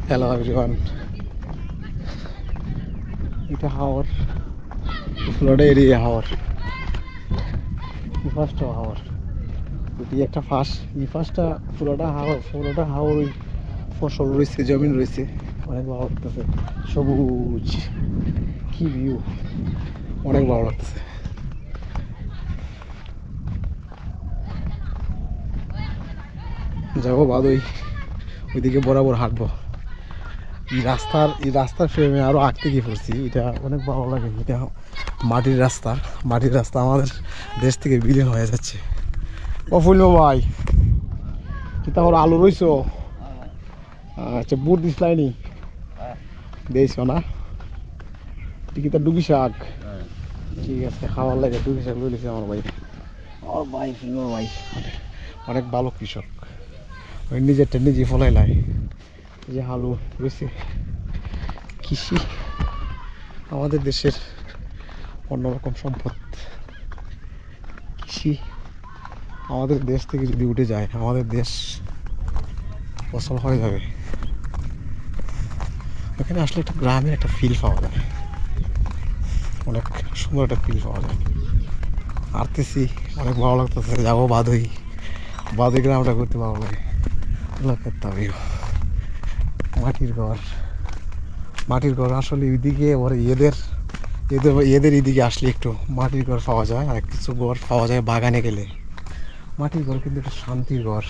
Hello everyone. এটা হাওর Florida area হাওর first হাওর এটি একটা ফাঁস এই ফাঁসটা ফ্লোরিডা হাওর ওই ফসল রয়েছে জমিন রয়েছে অনেক ভালো লাগতেছে সবুজ কি ভিউ অনেক ভালো লাগতেছে যাবো বাদই ওইদিকে বরাবর হাঁটবো এই রাস্তার ফ্রেমে আরো আঁকতে গিয়ে পড়ছি এটা অনেক ভালো লাগে এটা মাটির রাস্তা আমাদের দেশ থেকে বিলীন হয়ে যাচ্ছে অফুল্য ভাই কি তাহলে আলু রইছো আচ্ছা বুট দিসলাইনি দিয়েছো না কি তা ডুবি শাক ঠিক আছে খাওয়ার লাগে ডুবি শাক লইছে আমার ভাই ফিল্মর ভাই অনেক ভালো কৃষক ওই নিজেরটা নিজে ফলাই লাই যে আলু রয়েছে কৃষি আমাদের দেশের অন্যরকম সম্পদ কৃষি আমাদের দেশ থেকে যদি উঠে যায় আমাদের দেশ ফসল হয়ে যাবে এখানে আসলে একটা গ্রামের একটা ফিল পাওয়া যায় অনেক সুন্দর একটা ফিল পাওয়া যায় হাঁটতেছি অনেক ভালো লাগতেছে যাবো বাদই গ্রামটা করতে ভালো লাগে মাটির ঘর আসলে ওইদিকে এদের এদিকে আসলে একটু মাটির ঘর পাওয়া যায় আর কিছু ঘর পাওয়া যায় বাগানে গেলে মাটির ঘর কিন্তু একটা শান্তির ঘর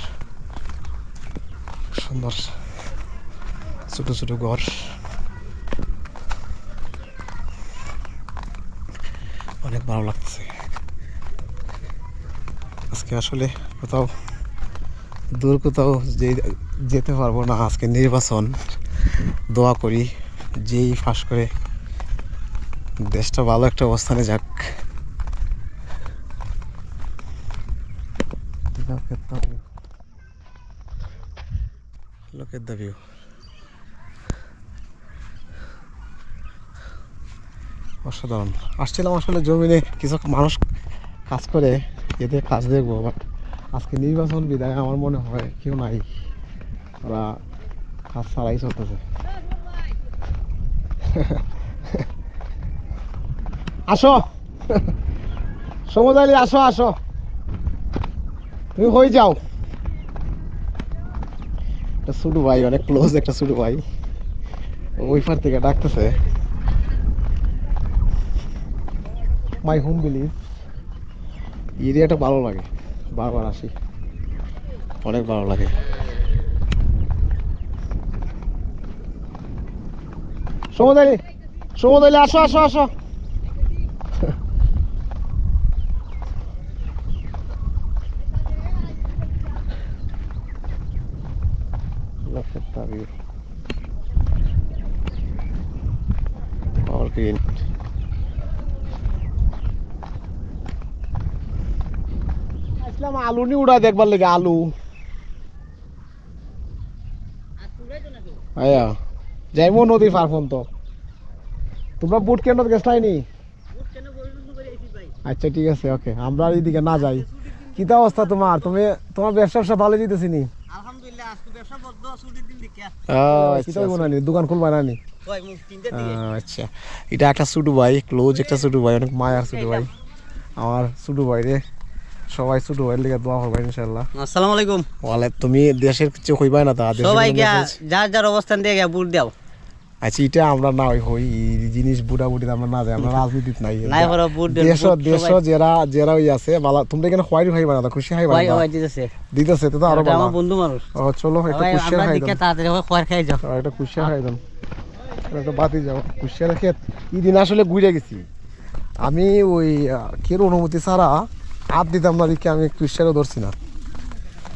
সুন্দর ছোট ছোট ঘর অনেক ভালো লাগছে আজকে আসলে কোথাও যেতে পারবো না আজকে নির্বাচন দোয়া করি যেই ফাঁস করে দেশটা ভালো একটা অবস্থানে যাক Look at the view. অসাধারণ আসছিলাম আসলে জমিনে কিছু মানুষ কাজ করে এদের কাজ দেখবো বাট আজকে নির্বাচন বিদায় আমার মনে হয় কেউ নাই ওরা কাজ ছাড়াই চলতেছে আসো সমুদ্র আসো তুমি হয়ে যাও একটা ছোট ভাই অনেক ক্লোজ একটা ছোট ভাই ওই পার থেকে ডাকতেছে মাই হোম ভিলেজ এরিয়াটা ভালো লাগে বারবার আসি অনেক ভালো লাগে সমুদ্র আসো Look at the view. All green. আসলাম আলু নি উড়া দেখবার লাগে আলু আয়া যাইবো নদী পার ফোন তো তোমরা বুট কেন গেছলাইনি আচ্ছা ঠিক আছে ওকে আমরা এইদিকে না যাই কি তা অবস্থা তোমার ব্যবসা ভালো যেতেছি নি আলহামদুলিল্লাহ আজকে ব্যবসা বন্ধ ছুটির দিন দেখে আচ্ছা কি দোকান খুলবা না নি আচ্ছা এটা একটা ছোট ভাই ক্লোজ একটা ছোট ভাই অনেক মায়ার ছোট ভাই আমার ছোট ভাই রে সবাই ছোট ভাইয়ের লেগে দোয়া করবেন ইনশাআল্লাহ আসসালামু আলাইকুম ওয়ালাইকুম তুমি দেশের কিছু কইবা না তা সবাই যার অবস্থান দিয়ে বুট দাও আচ্ছা এটা আমরা না হই এই জিনিস বুড়াবুড়ি আমরা না যাই আমরা রাজনীতিতে নাই দেশ যারা ওই আছে মালা তোমরা এখানে খোয়াই খাইবা না খুশি খাইবা দিতেছে তো আরো ভালো আমার বন্ধু মানুষ চলো একটা খুশি খাই দাও তাড়াতাড়ি খোয়ার খাই যাও একটা খুশি খাই দাও একটা বাতি যাও খুশি রেখে এই দিন আসলে ঘুরে গেছি আমি ওই কের অনুমতি ছাড়া হাত দিতাম না দেখে আমি খুশিও ধরছি না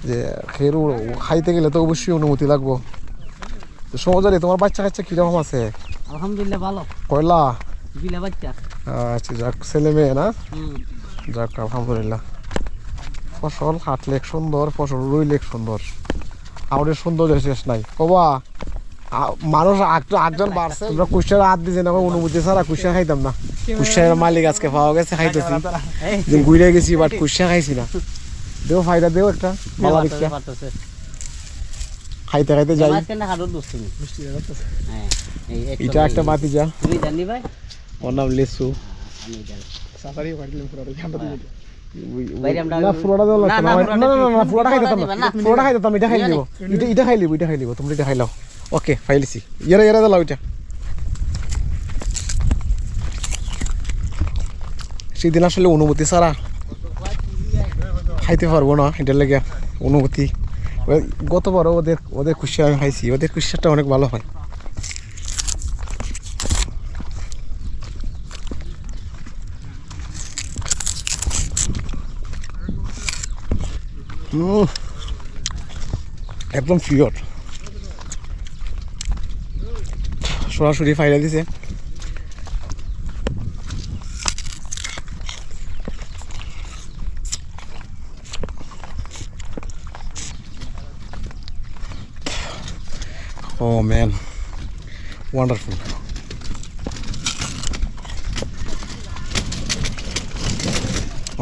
যে খেরু খাইতে গেলে তো অবশ্যই অনুমতি লাগবো সমুদ্রে তোমার বাচ্চা কাচ্চা কিরকম আছে আলহামদুলিল্লাহ ভালো কয়লা দুইটা বাচ্চা আচ্ছা যাক ছেলে মেয়ে না যাক আলহামদুলিল্লাহ ফসল হাঁটলে সুন্দর ফসল রুইলে সুন্দর আমাদের সৌন্দর্য শেষ নাই কবা মানুষ একজন বাড়ছে আমরা কুশিয়ার হাত দিয়েছি না অনুমতি ছাড়া কুশিয়া খাইতাম না কুশিয়ার মালিক আজকে পাওয়া গেছে খাইতেছি ঘুরে গেছি বাট কুশিয়া খাইছি না দেও ফায়দা দেও একটা ভালো দিচ্ছে খাইতে খাইতে যাই। মাঝখানে হাড়ুর দোস্ত তুমি। মিষ্টি লাগতেছে। হ্যাঁ এই এটা একটা বাতিজা, তুমি জানি ভাই ওর নাম লিসু। আমি জানি সাফারি করে দিলাম পুরো ঠান্ডা দিলে। বাইরে আমরা না পুরোটা দেওয়া লাগতো না, না না পুরোটা খাইতে দিতাম না, পুরোটা খাইতে দিতাম, এটা খাই নিব, এটা খাই লিব, এটা খাই লিব, তুমি এটা খাইলাও। ওকে ফাইলিছি, এরা দাও এটা। সেদিন আসলে অনুভূতি ছাড়া খাইতে পারবো না, এটার লেগে অনুভূতি। গতবারও ওদের কুশিয়া আমি খাইছি, ওদের কুশিয়াটা অনেক ভালো হয়। একদম পিওর, সরাসরি ফাইলা দিছে। Oh man, wonderful.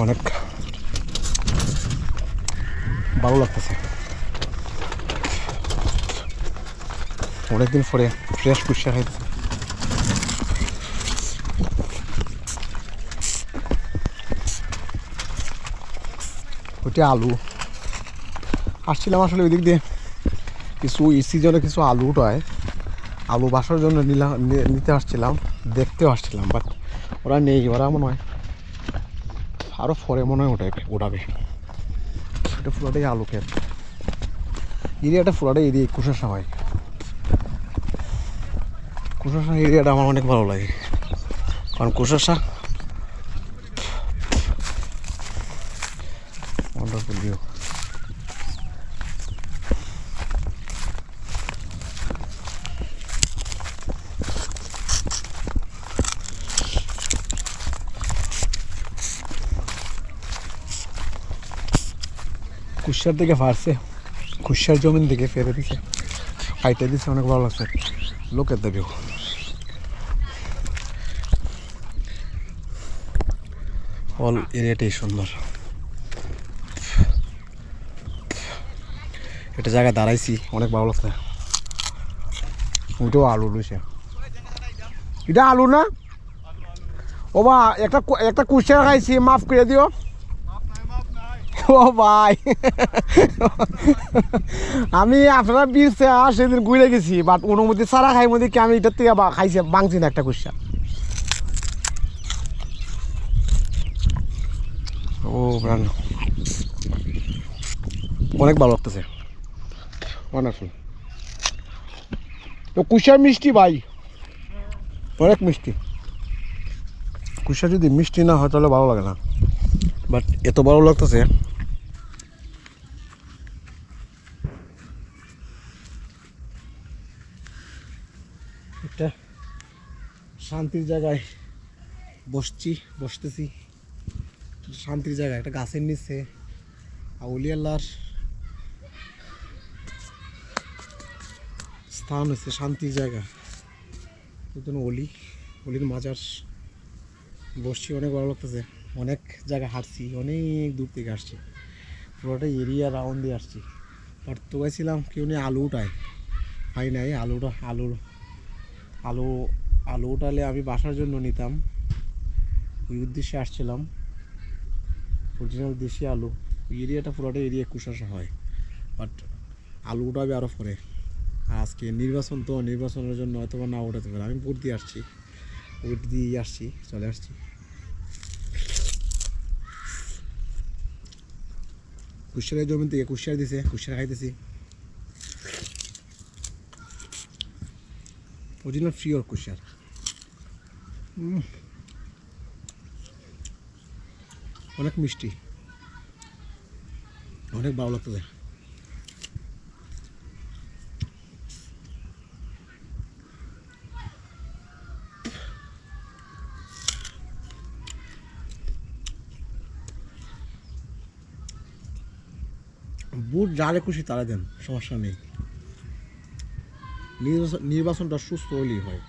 অনেক ভালো লাগতেছে, অনেকদিন পরে ফ্রেশ কুশিয়া খাইতেছে। ওইটা আলু আসছিলাম আসলে ওই দিক দিয়ে, কিছু এই সিজনে কিছু আলু উঠায়, আলু বাসার জন্য নিতে আসছিলাম, দেখতেও আসছিলাম, বাট ওরা নেই, ওরা মনে হয় আরও পরে মনে হয় উঠাবে। এটা পুরোটাই আলু ক্ষেত, এরিয়াটা পুরোটাই এরিয়া কুশাসা হয়। কুশাসা এরিয়াটা আমার অনেক ভালো লাগে, কারণ কুশাসা ওয়ান্ডারফুল ভিউ। কুশিয়ার দিকে ফারছে, কুশিয়ার জমিন দিকে ফেলে দিছে, কাইটে দিছে, অনেক ভালো লাগছে। লোকের দেবেও অল এরিয়াটাই সুন্দর। একটা জায়গায় দাঁড়াইছি, অনেক ভালো লাগছে। ওইটাও আলু লইছে, এটা আলু না ও বা, একটা কুশিয়া খাইছি, মাফ করে দিও। ও ভাই আমি আপনারা বীরছে সেদিন ঘুরে গেছি, বাট অনুমতি ছাড়া খাই মধ্যে কি আমি এটার থেকে খাইছি, বাংছি না একটা কুশিয়া। ও ব্রান অনেক ভালো লাগতেছে, ওয়ান্ডারফুল। তো কুশিয়ার মিষ্টি ভাই, অনেক মিষ্টি। কুশিয়া যদি মিষ্টি না হয় তাহলে ভালো লাগে না, বাট এত ভালো লাগতেছে। একটা শান্তির জায়গায় বসতেছি, শান্তির জায়গায়, একটা গাছের নিচে, আউলিয়াল্লাহর স্থান হচ্ছে শান্তির জায়গা, অলির মাজার বসছি, অনেক ভালো লাগতেছে। অনেক জায়গা হাঁটছি, অনেক দূর থেকে আসছি, পুরোটা এরিয়া রাউন্ড দিয়ে আসছি। বাট তো গেছিলাম কেউ নিয়ে আলু উঠায়, পাই নাই আলু উঠালে আমি বাসার জন্য নিতাম, ওই উদ্দেশ্যে আসছিলাম। অরিজিনাল দেশি আলু, এরিয়াটা পুরোটা এরিয়া কুশাসা হয়, বাট আলু উঠাবে আরও পরে। আর আজকে নির্বাচন, তো নির্বাচনের জন্য হয়তো বা না উঠাতে পারে। আমি ভোট দিয়ে আসছি, চলে আসছি। কুশিয়ারের জমি থেকে কুশিয়ার দিছে, কুশিয়ার খাইতেছি, অরিজিনাল পিওর কুশিয়ার। অনেক মিষ্টি, অনেক ভালো লাগতেছে। বুট যারে খুশি তারা দেন, সমস্যা নেই। নির্বাচনটা সুস্থ হলেই হয়।